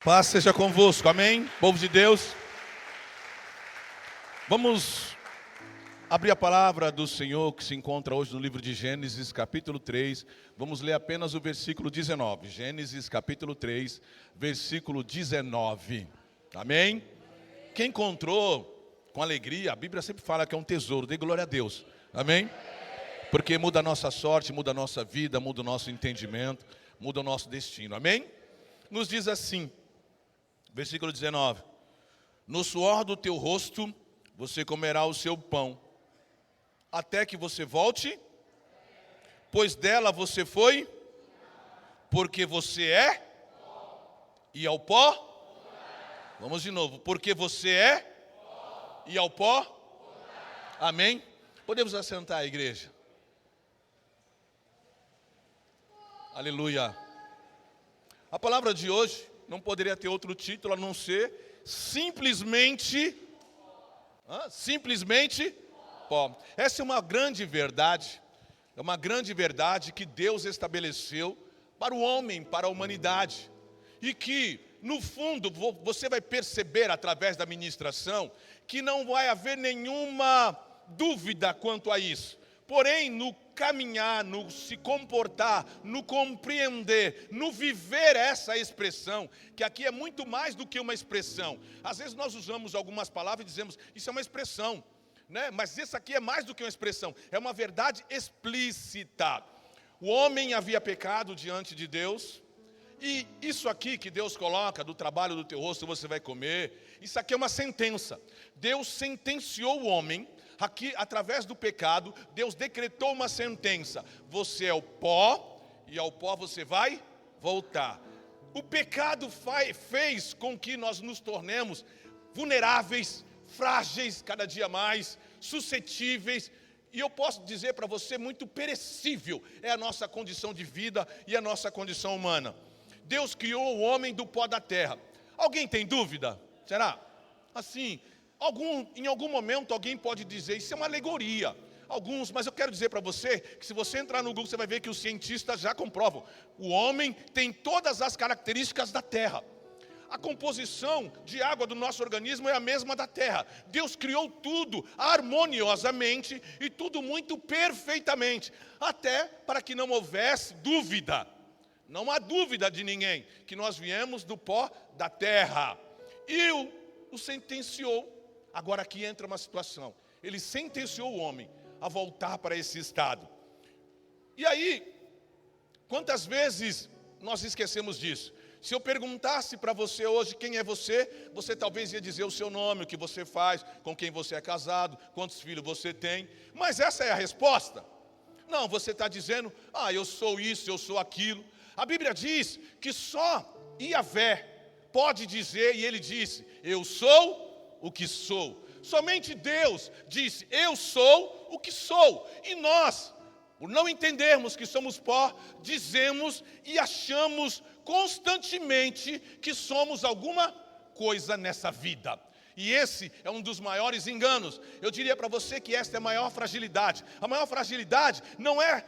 Paz seja convosco, amém? Povo de Deus, vamos abrir a palavra do Senhor que se encontra hoje no livro de Gênesis, capítulo 3. Vamos ler apenas o versículo 19. Gênesis, capítulo 3, versículo 19. Amém? Quem encontrou com alegria, a Bíblia sempre fala que é um tesouro, dê glória a Deus. Amém? Porque muda a nossa sorte, muda a nossa vida, muda o nosso entendimento, muda o nosso destino. Amém? Nos diz assim, versículo 19: no suor do teu rosto você comerá o seu pão, até que você volte, pois dela você foi, porque você é, e ao pó. Vamos de novo, porque você é, e ao pó. Amém? Podemos assentar, igreja. Aleluia. A palavra de hoje não poderia ter outro título a não ser simplesmente pó. Essa é uma grande verdade, que Deus estabeleceu para o homem, para a humanidade. E que, no fundo, você vai perceber através da ministração que não vai haver nenhuma dúvida quanto a isso. Porém, no caminhar, no se comportar, no compreender, no viver essa expressão, que aqui é muito mais do que uma expressão. Às vezes nós usamos algumas palavras e dizemos, isso é uma expressão, né? Mas isso aqui é mais do que uma expressão, é uma verdade explícita. O homem havia pecado diante de Deus, e isso aqui que Deus coloca, do trabalho do teu rosto você vai comer, isso aqui é uma sentença. Deus sentenciou o homem. Aqui, através do pecado, Deus decretou uma sentença. Você é o pó, e ao pó você vai voltar. O pecado fez com que nós nos tornemos vulneráveis, frágeis cada dia mais, suscetíveis. E eu posso dizer para você, muito perecível é a nossa condição de vida e a nossa condição humana. Deus criou o homem do pó da terra. Alguém tem dúvida? Será? Assim, em algum momento alguém pode dizer, isso é uma alegoria. Mas eu quero dizer para você, que se você entrar no Google, você vai ver que os cientistas já comprovam. O homem tem todas as características da terra. A composição de água do nosso organismo é a mesma da terra. Deus criou tudo harmoniosamente e tudo muito perfeitamente. Até para que não houvesse dúvida. Não há dúvida de ninguém que nós viemos do pó da terra. E o sentenciou. Agora aqui entra uma situação. Ele sentenciou o homem a voltar para esse estado. E aí, quantas vezes nós esquecemos disso? Se eu perguntasse para você hoje quem é você, você talvez ia dizer o seu nome, o que você faz, com quem você é casado, quantos filhos você tem. Mas essa é a resposta? Não, você está dizendo, eu sou isso, eu sou aquilo. A Bíblia diz que só Yahvé pode dizer, e ele disse, eu sou o que sou. Somente Deus disse, eu sou o que sou. E nós, por não entendermos que somos pó, dizemos e achamos constantemente que somos alguma coisa nessa vida. E esse é um dos maiores enganos. Eu diria para você que esta é a maior fragilidade. A maior fragilidade não é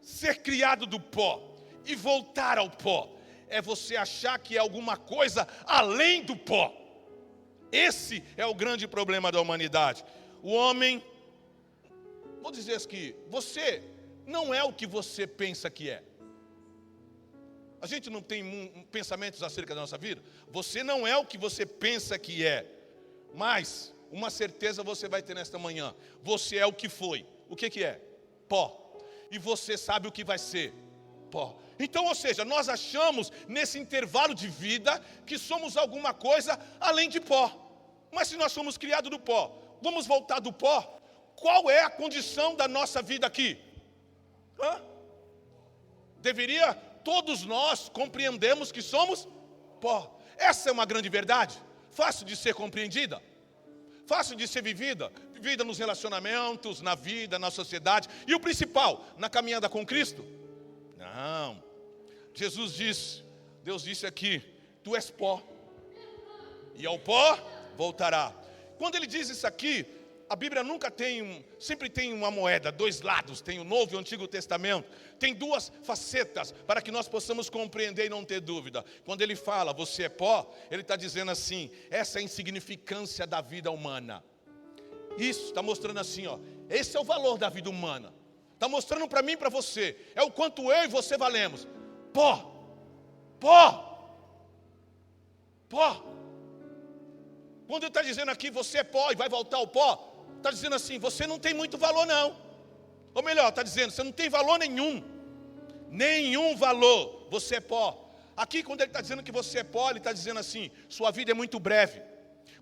ser criado do pó e voltar ao pó. É você achar que é alguma coisa além do pó. Esse é o grande problema da humanidade. O homem, vou dizer aqui, você não é o que você pensa que é. A gente não tem pensamentos acerca da nossa vida? Você não é o que você pensa que é. Mas, uma certeza você vai ter nesta manhã. Você é o que foi. O que é? Pó. E você sabe o que vai ser? Pó. Então, ou seja, nós achamos nesse intervalo de vida que somos alguma coisa além de pó. Mas se nós somos criados do pó, vamos voltar do pó? Qual é a condição da nossa vida aqui? Todos nós compreendemos que somos pó. Essa é uma grande verdade, fácil de ser compreendida, fácil de ser vivida nos relacionamentos, na vida, na sociedade. E o principal, na caminhada com Cristo? Não. Jesus disse, Deus disse aqui, tu és pó, e ao pó voltará. Quando ele diz isso aqui, a Bíblia sempre tem uma moeda, dois lados, tem o Novo e o Antigo Testamento, tem duas facetas para que nós possamos compreender e não ter dúvida. Quando ele fala, você é pó, ele está dizendo assim, essa é a insignificância da vida humana. Isso está mostrando assim, ó, esse é o valor da vida humana. Está mostrando para mim e para você, é o quanto eu e você valemos. Pó. Quando ele está dizendo aqui, você é pó e vai voltar ao pó, está dizendo assim, você não tem muito valor não. Ou melhor, está dizendo, você não tem valor nenhum valor, você é pó. Aqui quando ele está dizendo que você é pó, ele está dizendo assim, sua vida é muito breve.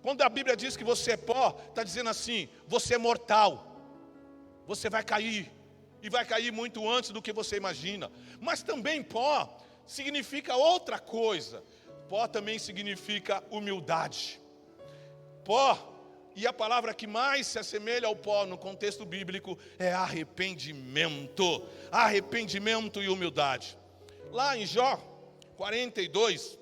Quando a Bíblia diz que você é pó, está dizendo assim, você é mortal. Você vai cair, e vai cair muito antes do que você imagina. Mas também pó significa outra coisa. Pó também significa humildade. Pó, e a palavra que mais se assemelha ao pó no contexto bíblico é arrependimento. Arrependimento e humildade. Lá em Jó 42,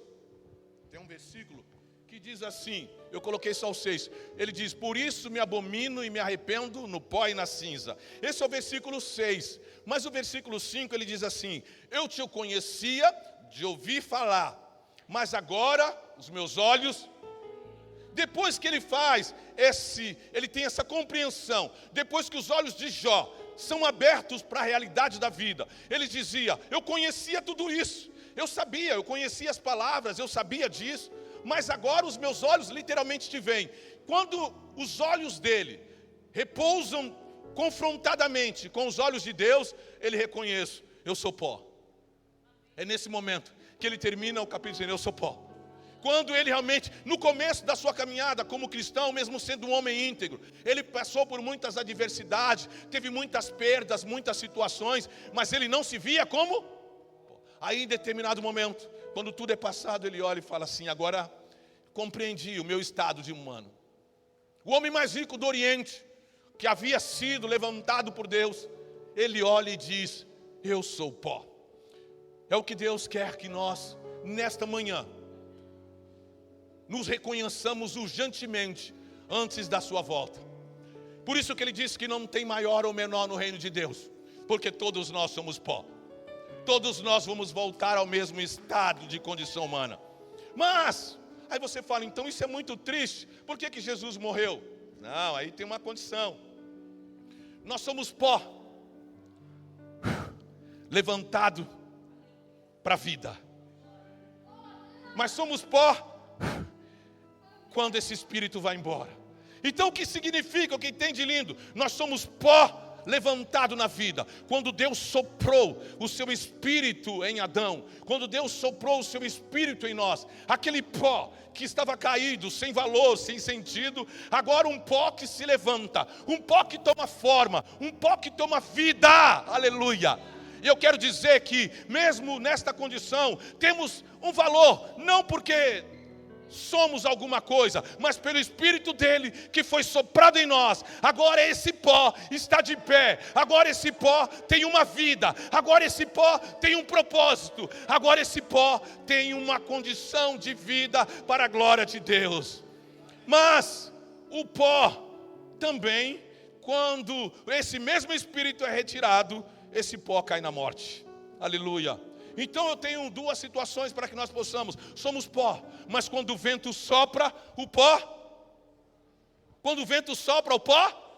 tem um versículo que diz assim, eu coloquei só o 6, ele diz, por isso me abomino e me arrependo no pó e na cinza. Esse é o versículo 6, mas o versículo 5 ele diz assim, eu te conhecia de ouvir falar, mas agora os meus olhos... Depois que ele ele tem essa compreensão, depois que os olhos de Jó são abertos para a realidade da vida, ele dizia, eu conhecia tudo isso, eu conhecia as palavras, eu sabia disso, mas agora os meus olhos literalmente te veem. Quando os olhos dele repousam confrontadamente com os olhos de Deus, ele reconhece, eu sou pó. É nesse momento que ele termina o capítulo dizendo, eu sou pó. Quando ele realmente, no começo da sua caminhada como cristão, mesmo sendo um homem íntegro, ele passou por muitas adversidades, teve muitas perdas, muitas situações, mas ele não se via como... Aí em determinado momento, quando tudo é passado, ele olha e fala assim, agora compreendi o meu estado de humano. O homem mais rico do Oriente, que havia sido levantado por Deus, ele olha e diz, eu sou pó. É o que Deus quer que nós, nesta manhã, nos reconheçamos urgentemente antes da sua volta. Por isso que ele disse que não tem maior ou menor no reino de Deus, porque todos nós somos pó. Todos nós vamos voltar ao mesmo estado de condição humana. Mas, aí você fala, então isso é muito triste, por que Jesus morreu? Não, aí tem uma condição. Nós somos pó, levantado para a vida. Mas somos pó, quando esse espírito vai embora. Então o que significa, o que tem de lindo? Nós somos pó levantado na vida. Quando Deus soprou o seu espírito em Adão, quando Deus soprou o seu espírito em nós, aquele pó que estava caído, sem valor, sem sentido, agora um pó que se levanta, um pó que toma forma, um pó que toma vida, aleluia. E eu quero dizer que mesmo nesta condição, temos um valor, não porque somos alguma coisa, mas pelo Espírito dele que foi soprado em nós. Agora esse pó está de pé, agora esse pó tem uma vida, agora esse pó tem um propósito, agora esse pó tem uma condição de vida para a glória de Deus. Mas o pó também, quando esse mesmo Espírito é retirado, esse pó cai na morte, aleluia. Então eu tenho duas situações para que nós possamos. Somos pó, mas quando o vento sopra, o pó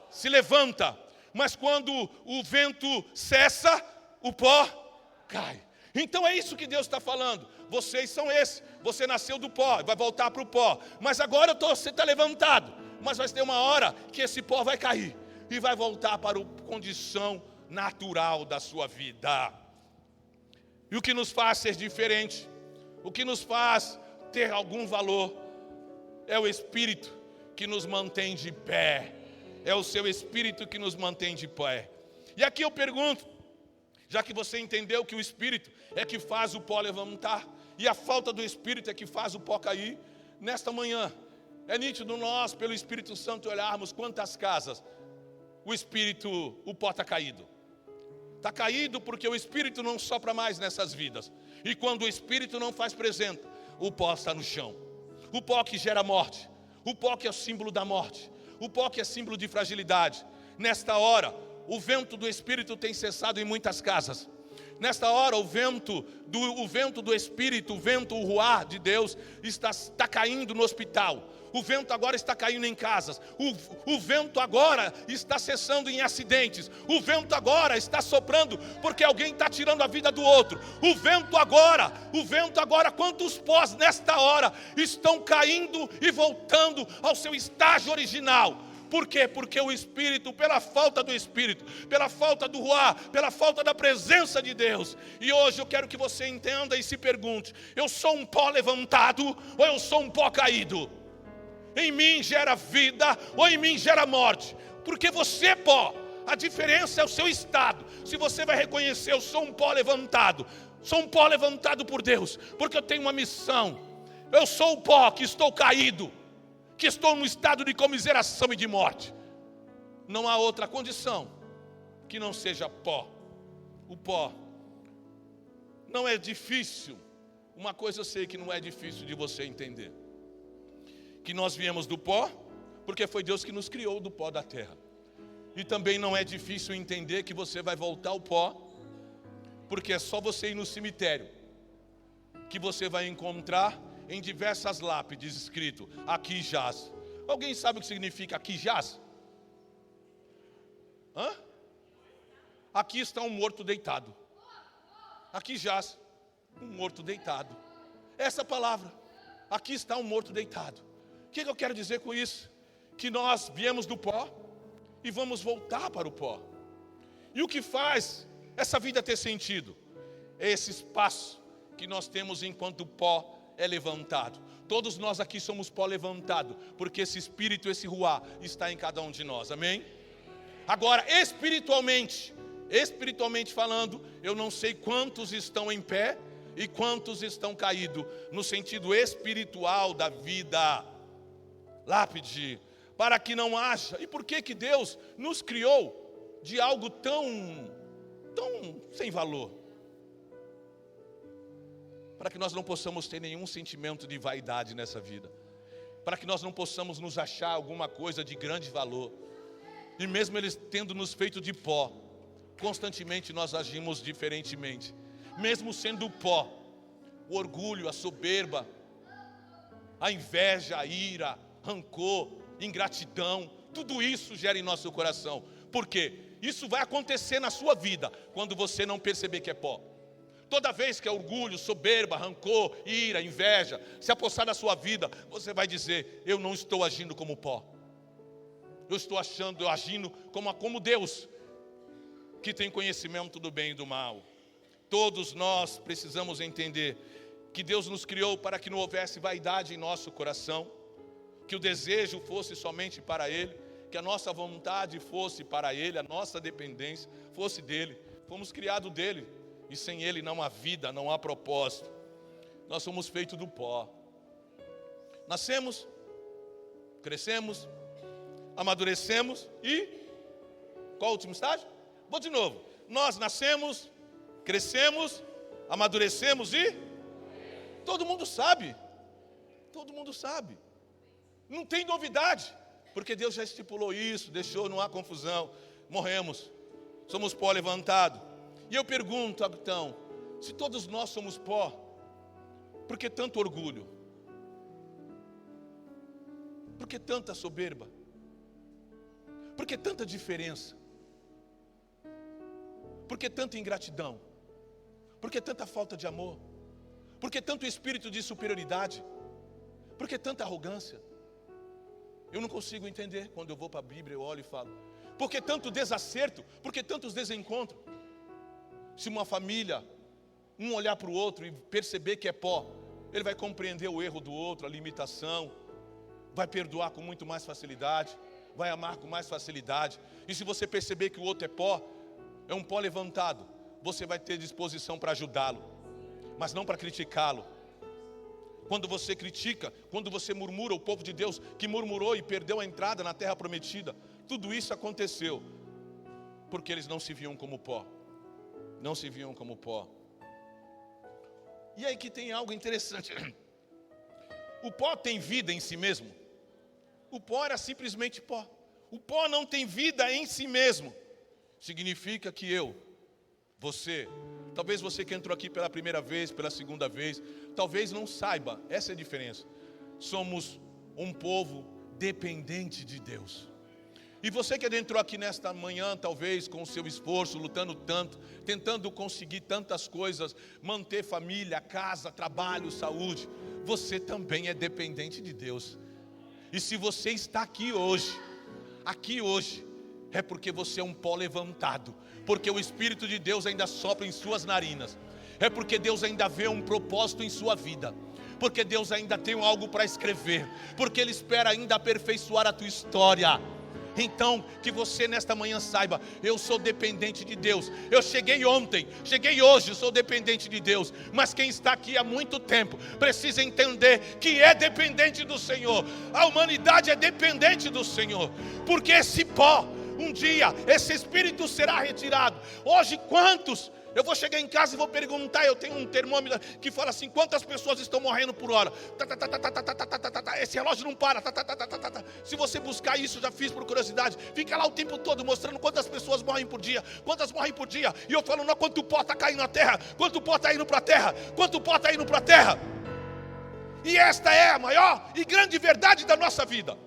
se levanta. Mas quando o vento cessa, o pó cai. Então é isso que Deus está falando. Vocês são esses. Você nasceu do pó, vai voltar para o pó. Mas agora você está levantado. Mas vai ter uma hora que esse pó vai cair e vai voltar para a condição natural da sua vida. E o que nos faz ser diferente, o que nos faz ter algum valor, é o Espírito que nos mantém de pé. É o seu Espírito que nos mantém de pé. E aqui eu pergunto, já que você entendeu que o Espírito é que faz o pó levantar, e a falta do Espírito é que faz o pó cair, nesta manhã, é nítido nós, pelo Espírito Santo, olharmos quantas casas o pó está caído. Está caído porque o Espírito não sopra mais nessas vidas. E quando o Espírito não faz presença, o pó está no chão. O pó que gera morte. O pó que é o símbolo da morte. O pó que é símbolo de fragilidade. Nesta hora, o vento do Espírito tem cessado em muitas casas. Nesta hora, o vento do Espírito, o vento, o ruá de Deus, está caindo no hospital. O vento agora está caindo em casas. O vento agora está cessando em acidentes. O vento agora está soprando porque alguém está tirando a vida do outro. O vento agora, quantos pós nesta hora estão caindo e voltando ao seu estágio original? Por quê? Porque o Espírito, pela falta do Espírito, pela falta do ruá, pela falta da presença de Deus. E hoje eu quero que você entenda e se pergunte: eu sou um pó levantado ou eu sou um pó caído? Em mim gera vida ou em mim gera morte? Porque você é pó, a diferença é o seu estado. Se você vai reconhecer: eu sou um pó levantado, sou um pó levantado por Deus, porque eu tenho uma missão. Eu sou o pó que estou caído, que estou no estado de comiseração e de morte. Não há outra condição que não seja pó. O pó não é difícil. Uma coisa eu sei que não é difícil de você entender: que nós viemos do pó, porque foi Deus que nos criou do pó da terra. E também não é difícil entender que você vai voltar ao pó, porque é só você ir no cemitério que você vai encontrar em diversas lápides escrito: aqui jaz. Alguém sabe o que significa aqui jaz? Aqui está um morto deitado. Aqui jaz um morto deitado. Essa palavra: aqui está um morto deitado. O que eu quero dizer com isso? Que nós viemos do pó e vamos voltar para o pó. E o que faz essa vida ter sentido? É esse espaço que nós temos enquanto o pó é levantado. Todos nós aqui somos pó levantado, porque esse Espírito, esse ruá, está em cada um de nós, amém? Agora, espiritualmente falando, eu não sei quantos estão em pé e quantos estão caídos, no sentido espiritual da vida. Lápide, para que não haja. E por que Deus nos criou de algo tão sem valor? Para que nós não possamos ter nenhum sentimento de vaidade nessa vida. Para que nós não possamos nos achar alguma coisa de grande valor. E mesmo eles tendo nos feito de pó, constantemente nós agimos diferentemente. Mesmo sendo pó, o orgulho, a soberba, a inveja, a ira, rancor, ingratidão, tudo isso gera em nosso coração. Por quê? Isso vai acontecer na sua vida quando você não perceber que é pó. Toda vez que é orgulho, soberba, rancor, ira, inveja se apossar da sua vida, você vai dizer: eu não estou agindo como pó. Eu estou agindo como Deus, que tem conhecimento do bem e do mal. Todos nós precisamos entender que Deus nos criou para que não houvesse vaidade em nosso coração, que o desejo fosse somente para Ele, que a nossa vontade fosse para Ele, a nossa dependência fosse dEle. Fomos criados dEle, e sem Ele não há vida, não há propósito. Nós somos feitos do pó. Nascemos, crescemos, amadurecemos e... qual o último estágio? Vou de novo. Nós nascemos, crescemos, amadurecemos e... todo mundo sabe. Todo mundo sabe. Não tem novidade, porque Deus já estipulou isso, deixou, não há confusão. Morremos, somos pó levantado. E eu pergunto, então, se todos nós somos pó, por que tanto orgulho? Por que tanta soberba? Por que tanta diferença? Por que tanta ingratidão? Por que tanta falta de amor? Por que tanto espírito de superioridade? Por que tanta arrogância? Eu não consigo entender. Quando eu vou para a Bíblia, eu olho e falo: por que tanto desacerto? Por que tantos desencontros? Se uma família, um olhar para o outro e perceber que é pó, ele vai compreender o erro do outro, a limitação, vai perdoar com muito mais facilidade, vai amar com mais facilidade. E se você perceber que o outro é pó, é um pó levantado, você vai ter disposição para ajudá-lo, mas não para criticá-lo. Quando você critica, quando você murmura, o povo de Deus que murmurou e perdeu a entrada na terra prometida, tudo isso aconteceu porque eles não se viam como pó. Não se viam como pó. E aí que tem algo interessante. O pó tem vida em si mesmo? O pó era simplesmente pó. O pó não tem vida em si mesmo. Significa que você, talvez você que entrou aqui pela primeira vez, pela segunda vez, talvez não saiba, essa é a diferença. Somos um povo dependente de Deus. E você que adentrou aqui nesta manhã, talvez com o seu esforço, lutando tanto, tentando conseguir tantas coisas, manter família, casa, trabalho, saúde, você também é dependente de Deus. E se você está aqui hoje, é porque você é um pó levantado, porque o Espírito de Deus ainda sopra em suas narinas, é porque Deus ainda vê um propósito em sua vida, porque Deus ainda tem algo para escrever, porque Ele espera ainda aperfeiçoar a tua história. Então, que você nesta manhã saiba, eu sou dependente de Deus. Eu cheguei ontem, cheguei hoje, sou dependente de Deus. Mas quem está aqui há muito tempo precisa entender que é dependente do Senhor. A humanidade é dependente do Senhor, porque esse pó, um dia, esse espírito será retirado. Hoje, quantos? Eu vou chegar em casa e vou perguntar, eu tenho um termômetro que fala assim, quantas pessoas estão morrendo por hora? Esse relógio não para. Se você buscar isso, já fiz por curiosidade, fica lá o tempo todo mostrando quantas pessoas morrem por dia, quantas morrem por dia. E eu falo, não, quanto pó está caindo na terra, quanto pó está indo para a terra, quanto pó está indo para a terra. E esta é a maior e grande verdade da nossa vida.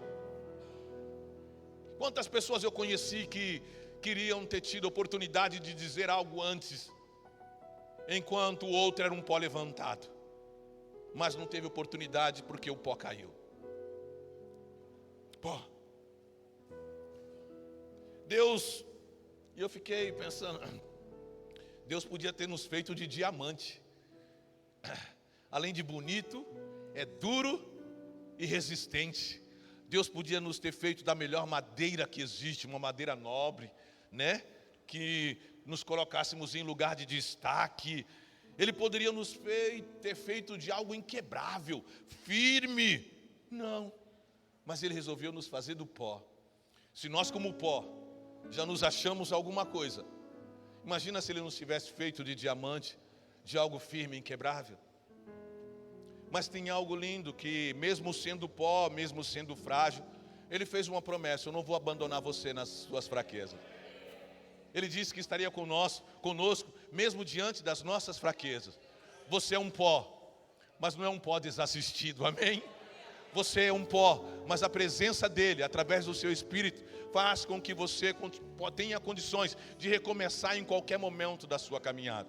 Quantas pessoas eu conheci que queriam ter tido oportunidade de dizer algo antes, enquanto o outro era um pó levantado, mas não teve oportunidade porque o pó caiu. Pó. Deus, e eu fiquei pensando, Deus podia ter nos feito de diamante. Além de bonito, é duro e resistente. Deus podia nos ter feito da melhor madeira que existe, uma madeira nobre, né? Que nos colocássemos em lugar de destaque. Ele poderia nos ter feito de algo inquebrável, firme. Não, mas Ele resolveu nos fazer do pó. Se nós como pó já nos achamos alguma coisa, imagina se Ele nos tivesse feito de diamante, de algo firme, inquebrável. Mas tem algo lindo que mesmo sendo pó, mesmo sendo frágil, Ele fez uma promessa: eu não vou abandonar você nas suas fraquezas. Ele disse que estaria conosco, mesmo diante das nossas fraquezas. Você é um pó, mas não é um pó desassistido, amém? Você é um pó, mas a presença dEle, através do seu Espírito, faz com que você tenha condições de recomeçar em qualquer momento da sua caminhada.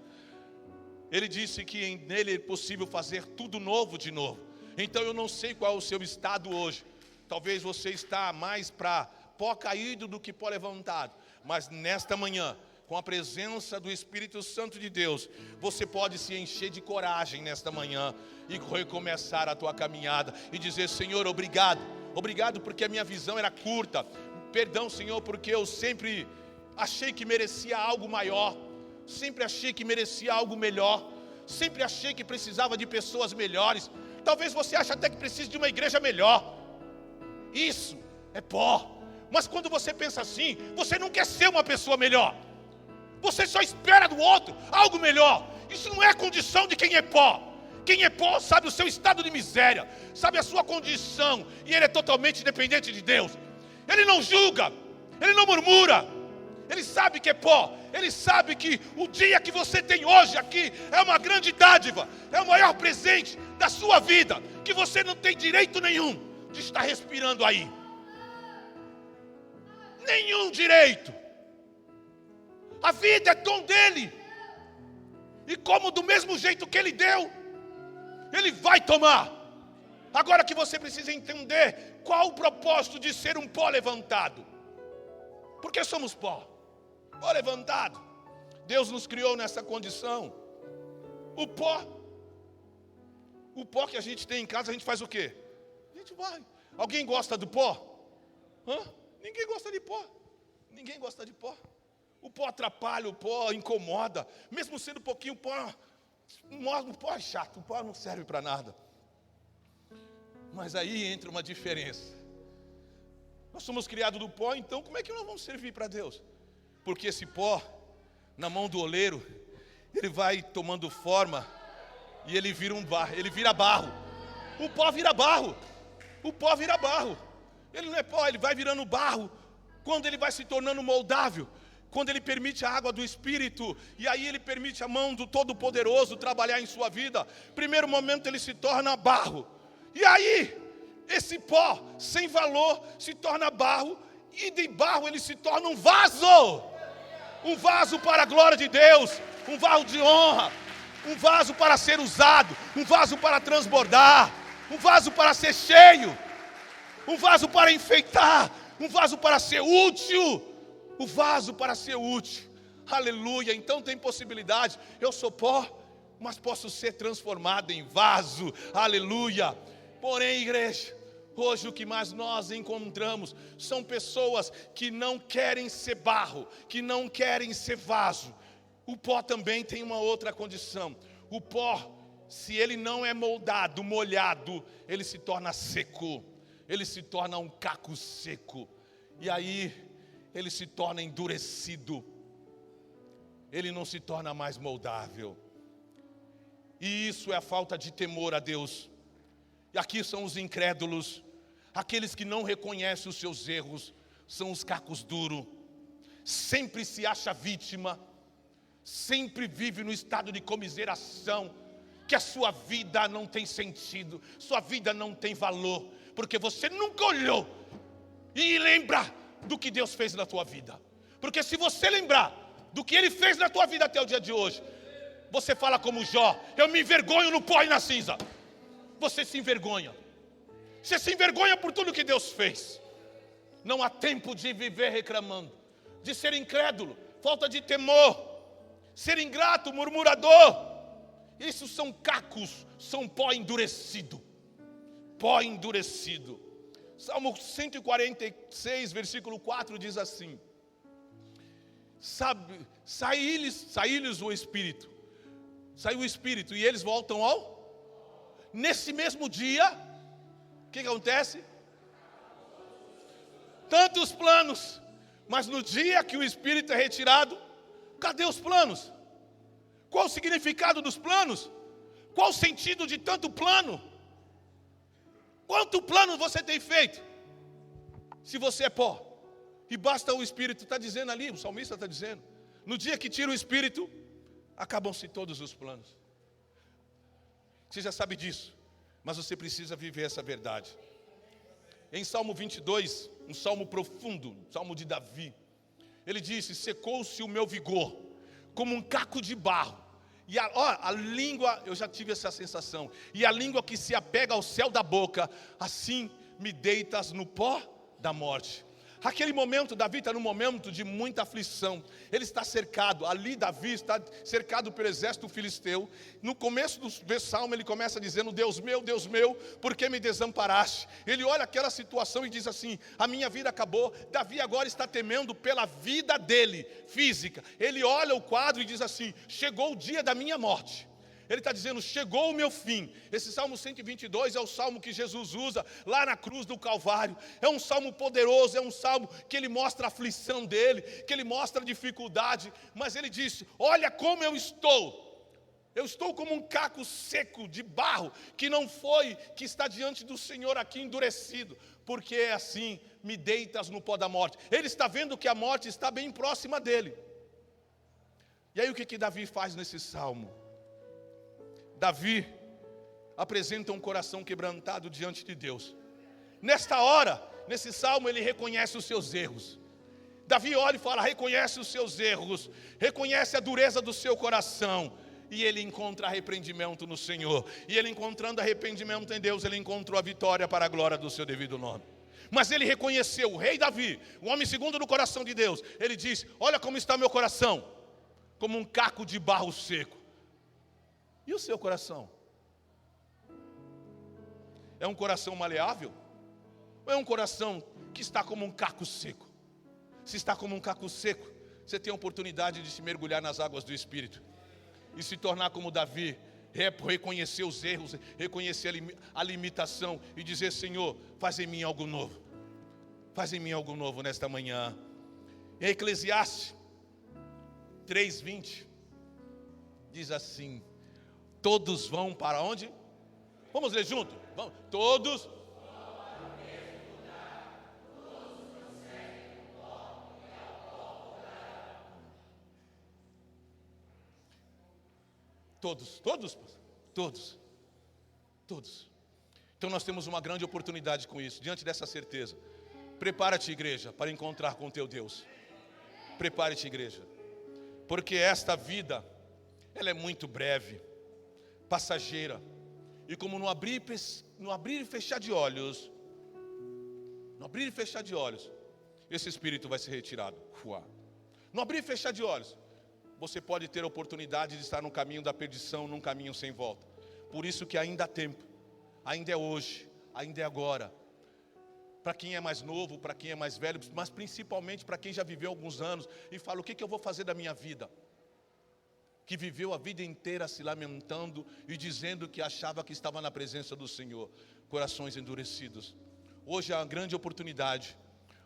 Ele disse que nele é possível fazer tudo novo de novo. Então eu não sei qual é o seu estado hoje. Talvez você está mais para pó caído do que pó levantado. Mas nesta manhã, com a presença do Espírito Santo de Deus, você pode se encher de coragem nesta manhã e recomeçar a tua caminhada e dizer: Senhor, obrigado. Obrigado porque a minha visão era curta. Perdão, Senhor, porque eu sempre achei que merecia algo maior. Sempre achei que merecia algo melhor. Sempre achei que precisava de pessoas melhores. Talvez você ache até que precise de uma igreja melhor. Isso é pó. Mas quando você pensa assim, você não quer ser uma pessoa melhor. Você só espera do outro algo melhor. Isso não é condição de quem é pó. Quem é pó sabe o seu estado de miséria, sabe a sua condição, e ele é totalmente dependente de Deus. Ele não julga, ele não murmura. Ele sabe que é pó. Ele sabe que o dia que você tem hoje aqui é uma grande dádiva, é o maior presente da sua vida, que você não tem direito nenhum de estar respirando aí. Nenhum direito. A vida é dom dele. E como do mesmo jeito que ele deu, ele vai tomar. Agora que você precisa entender qual o propósito de ser um pó levantado. Porque somos pó levantado. Deus nos criou nessa condição. O pó que a gente tem em casa, a gente faz o quê? A gente vai. Alguém gosta do pó? Ninguém gosta de pó. Ninguém gosta de pó. O pó atrapalha, o pó incomoda. Mesmo sendo pouquinho pó, o pó é chato, o pó não serve para nada. Mas aí entra uma diferença. Nós somos criados do pó, então como é que nós vamos servir para Deus? Porque esse pó, na mão do oleiro, ele vai tomando forma e ele vira ele vira barro. O pó vira barro. O pó vira barro. Ele não é pó, ele vai virando barro. Quando ele vai se tornando moldável, quando ele permite a água do Espírito, e aí ele permite a mão do Todo-Poderoso trabalhar em sua vida, primeiro momento ele se torna barro, e aí esse pó sem valor se torna barro, e de barro ele se torna um vaso para a glória de Deus, um vaso de honra, um vaso para ser usado, um vaso para transbordar, um vaso para ser cheio, um vaso para enfeitar, um vaso para ser útil, o vaso para ser útil, aleluia. Então tem possibilidade, eu sou pó, mas posso ser transformado em vaso, aleluia. Porém, igreja, hoje o que mais nós encontramos são pessoas que não querem ser barro, que não querem ser vaso. O pó também tem uma outra condição, o pó, se ele não é moldado, molhado, ele se torna seco, ele se torna um caco seco, e aí ele se torna endurecido, ele não se torna mais moldável, e isso é a falta de temor a Deus. E aqui são os incrédulos, aqueles que não reconhecem os seus erros, são os cacos duros, sempre se acha vítima, sempre vive no estado de comiseração, que a sua vida não tem sentido, sua vida não tem valor, porque você nunca olhou e lembra do que Deus fez na tua vida. Porque se você lembrar do que Ele fez na tua vida até o dia de hoje, você fala como Jó: eu me envergonho no pó e na cinza. Você se envergonha. Você se envergonha por tudo que Deus fez. Não há tempo de viver reclamando, de ser incrédulo, falta de temor, ser ingrato, murmurador. Isso são cacos, são pó endurecido. Pó endurecido. Salmo 146, versículo 4 diz assim: saiu-lhes o Espírito. Saiu o Espírito e eles voltam ao... Nesse mesmo dia, o que acontece? Tantos planos, mas no dia que o Espírito é retirado, cadê os planos? Qual o significado dos planos? Qual o sentido de tanto plano? Quanto plano você tem feito? Se você é pó, e basta o Espírito, está dizendo ali, o salmista está dizendo, no dia que tira o Espírito, acabam-se todos os planos. Você já sabe disso, mas você precisa viver essa verdade. Em Salmo 22, um salmo profundo, um salmo de Davi, ele disse: secou-se o meu vigor, como um caco de barro. E a língua, eu já tive essa sensação, e a língua que se apega ao céu da boca, assim me deitas no pó da morte. Aquele momento, Davi está num momento de muita aflição, ele está cercado, ali Davi está cercado pelo exército filisteu. No começo do salmo ele começa dizendo: Deus meu, por que me desamparaste? Ele olha aquela situação e diz assim: a minha vida acabou. Davi agora está temendo pela vida dele, física. Ele olha o quadro e diz assim: chegou o dia da minha morte. Ele está dizendo: chegou o meu fim. Esse Salmo 122 é o salmo que Jesus usa lá na cruz do Calvário. É um salmo poderoso, é um salmo que ele mostra a aflição dele, que ele mostra a dificuldade. Mas ele diz: olha como eu estou como um caco seco de barro, que não foi, que está diante do Senhor aqui endurecido, porque é assim, me deitas no pó da morte. Ele está vendo que a morte está bem próxima dele. E aí o que Davi faz nesse salmo? Davi apresenta um coração quebrantado diante de Deus. Nesta hora, nesse salmo, ele reconhece os seus erros. Davi olha e fala: reconhece os seus erros, reconhece a dureza do seu coração. E ele encontra arrependimento no Senhor. E ele encontrando arrependimento em Deus, ele encontrou a vitória para a glória do seu devido nome. Mas ele reconheceu, o rei Davi, o homem segundo do coração de Deus. Ele diz: olha como está meu coração, como um caco de barro seco. E o seu coração? É um coração maleável? Ou é um coração que está como um caco seco? Se está como um caco seco, você tem a oportunidade de se mergulhar nas águas do Espírito e se tornar como Davi, reconhecer os erros, reconhecer a limitação e dizer: Senhor, faz em mim algo novo. Faz em mim algo novo nesta manhã. Em Eclesiastes 3:20 diz assim: todos vão para onde? Vamos ler junto? Vamos. Todos. Todos. Então nós temos uma grande oportunidade com isso, diante dessa certeza. Prepara-te, igreja, para encontrar com teu Deus. Prepare-te, igreja, porque esta vida, ela é muito breve, passageira. E como no abrir e fechar de olhos, esse espírito vai ser retirado. No abrir e fechar de olhos, você pode ter a oportunidade de estar no caminho da perdição, num caminho sem volta. Por isso que ainda há tempo, ainda é hoje, ainda é agora. Para quem é mais novo, para quem é mais velho, mas principalmente para quem já viveu alguns anos e fala: o que eu vou fazer da minha vida? Que viveu a vida inteira se lamentando e dizendo que achava que estava na presença do Senhor. Corações endurecidos. Hoje é uma grande oportunidade.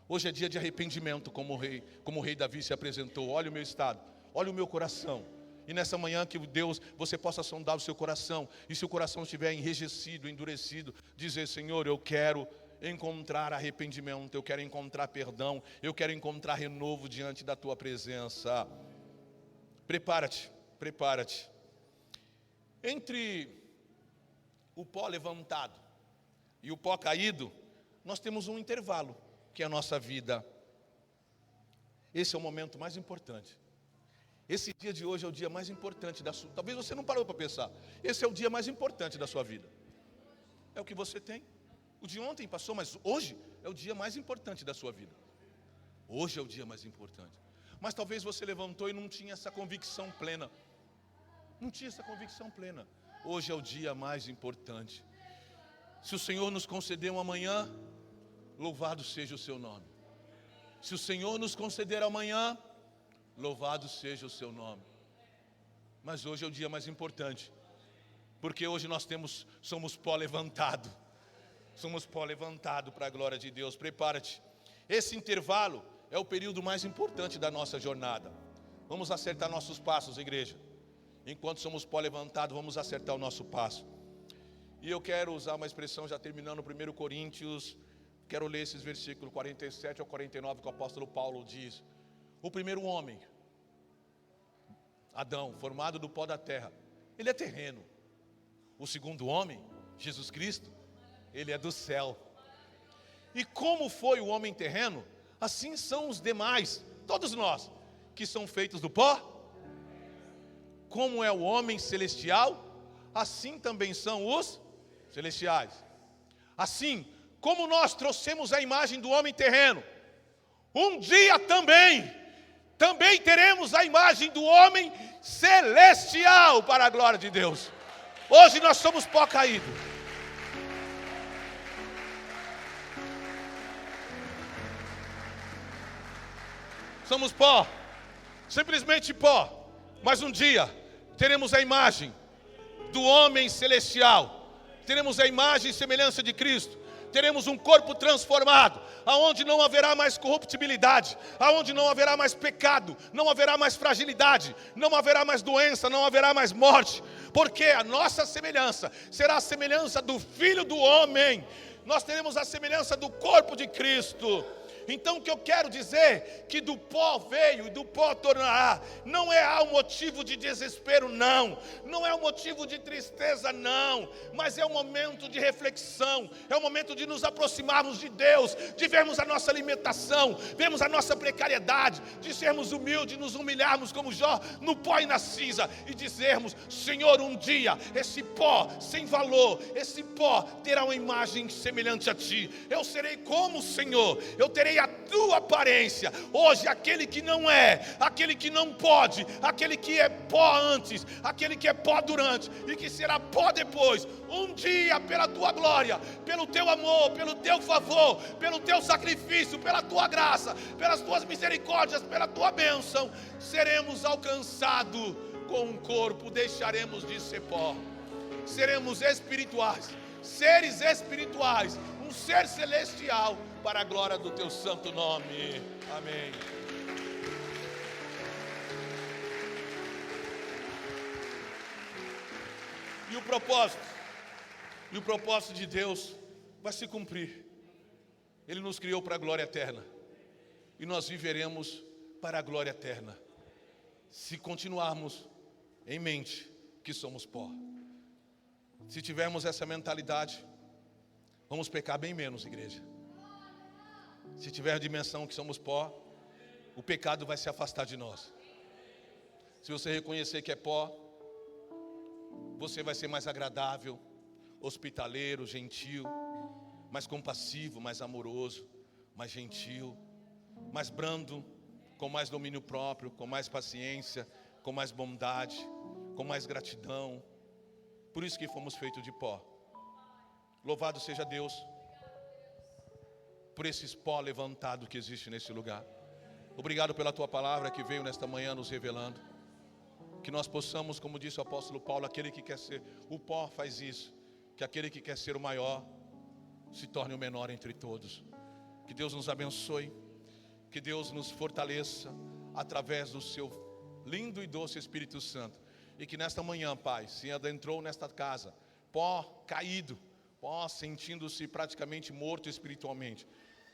Hoje é dia de arrependimento, como o rei Davi se apresentou. Olha o meu estado, olha o meu coração. E nessa manhã que Deus, você possa sondar o seu coração. E se o coração estiver enrijecido, endurecido, dizer: Senhor, eu quero encontrar arrependimento, eu quero encontrar perdão, eu quero encontrar renovo diante da tua presença. Prepara-te. Entre o pó levantado e o pó caído, nós temos um intervalo, que é a nossa vida. Esse é o momento mais importante. Esse dia de hoje é o dia mais importante da sua. Talvez você não parou para pensar. Esse é o dia mais importante da sua vida. É o que você tem. O de ontem passou, mas hoje é o dia mais importante da sua vida. Hoje é o dia mais importante. Mas talvez você levantou e não tinha essa convicção plena. Hoje é o dia mais importante. Se o Senhor nos conceder um amanhã, louvado seja o seu nome. Se o Senhor nos conceder amanhã, louvado seja o seu nome. Mas hoje é o dia mais importante, porque hoje nós somos pó levantado. Somos pó levantado para a glória de Deus. Prepara-te. Esse intervalo é o período mais importante da nossa jornada. Vamos acertar nossos passos, igreja. Enquanto somos pó levantado, vamos acertar o nosso passo. E eu quero usar uma expressão, já terminando 1 Coríntios. Quero ler esses versículos 47 ao 49 que o apóstolo Paulo diz. O primeiro homem, Adão, formado do pó da terra, ele é terreno. O segundo homem, Jesus Cristo, ele é do céu. E como foi o homem terreno, assim são os demais, todos nós, que são feitos do pó. Como é o homem celestial, assim também são os celestiais. Assim, como nós trouxemos a imagem do homem terreno, um dia também teremos a imagem do homem celestial, para a glória de Deus. Hoje nós somos pó caído. Somos pó, simplesmente pó. Mas um dia teremos a imagem do homem celestial. Teremos a imagem e semelhança de Cristo. Teremos um corpo transformado, aonde não haverá mais corruptibilidade, aonde não haverá mais pecado, não haverá mais fragilidade, não haverá mais doença, não haverá mais morte, porque a nossa semelhança será a semelhança do Filho do Homem. Nós teremos a semelhança do corpo de Cristo. Então o que eu quero dizer, que do pó veio e do pó tornará, não é um motivo de desespero, não é um motivo de tristeza, não, mas é um momento de reflexão, é um momento de nos aproximarmos de Deus, de vermos a nossa limitação, vermos a nossa precariedade, de sermos humildes, nos humilharmos como Jó, no pó e na cinza, e dizermos: Senhor, um dia, esse pó sem valor, esse pó terá uma imagem semelhante a Ti, eu serei como o Senhor, eu terei a tua aparência. Hoje aquele que não é, aquele que não pode, aquele que é pó antes, aquele que é pó durante e que será pó depois, um dia pela tua glória, pelo teu amor, pelo teu favor, pelo teu sacrifício, pela tua graça, pelas tuas misericórdias, pela tua bênção, seremos alcançados com um corpo, deixaremos de ser pó, seremos espirituais, seres espirituais, um ser celestial, para a glória do teu santo nome. Amém. E o propósito de Deus vai se cumprir. Ele nos criou para a glória eterna, e nós viveremos para a glória eterna, se continuarmos em mente que somos pó. Se tivermos essa mentalidade, vamos pecar bem menos, igreja. Se tiver a dimensão que somos pó, o pecado vai se afastar de nós. Se você reconhecer que é pó, você vai ser mais agradável, hospitaleiro, gentil, mais compassivo, mais amoroso, mais gentil, mais brando, com mais domínio próprio, com mais paciência, com mais bondade, com mais gratidão. Por isso que fomos feitos de pó. Louvado seja Deus por esses pó levantado que existe nesse lugar. Obrigado pela tua palavra que veio nesta manhã nos revelando. Que nós possamos, como disse o apóstolo Paulo, aquele que quer ser o pó faz isso, que aquele que quer ser o maior se torne o menor entre todos. Que Deus nos abençoe, que Deus nos fortaleça através do seu lindo e doce Espírito Santo. E que nesta manhã, Pai, se adentrou nesta casa, pó caído, pó sentindo-se praticamente morto espiritualmente,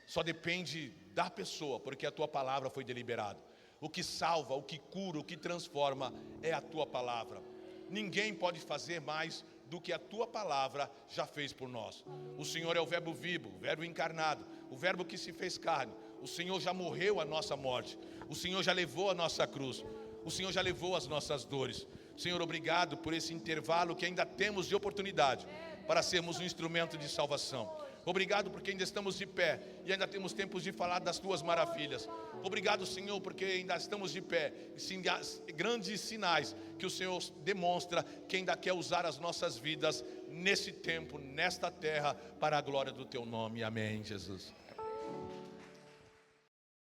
só depende da pessoa, porque a tua palavra foi deliberada. O que salva, o que cura, o que transforma é a tua palavra. Ninguém pode fazer mais do que a tua palavra já fez por nós. O Senhor é o verbo vivo, o verbo encarnado, o verbo que se fez carne. O Senhor já morreu a nossa morte, o Senhor já levou a nossa cruz, o Senhor já levou as nossas dores. Senhor, obrigado por esse intervalo que ainda temos de oportunidade para sermos um instrumento de salvação. Obrigado porque ainda estamos de pé e ainda temos tempos de falar das tuas maravilhas. Obrigado, Senhor, porque ainda estamos de pé e grandes sinais que o Senhor demonstra que ainda quer usar as nossas vidas nesse tempo, nesta terra, para a glória do teu nome. Amém, Jesus.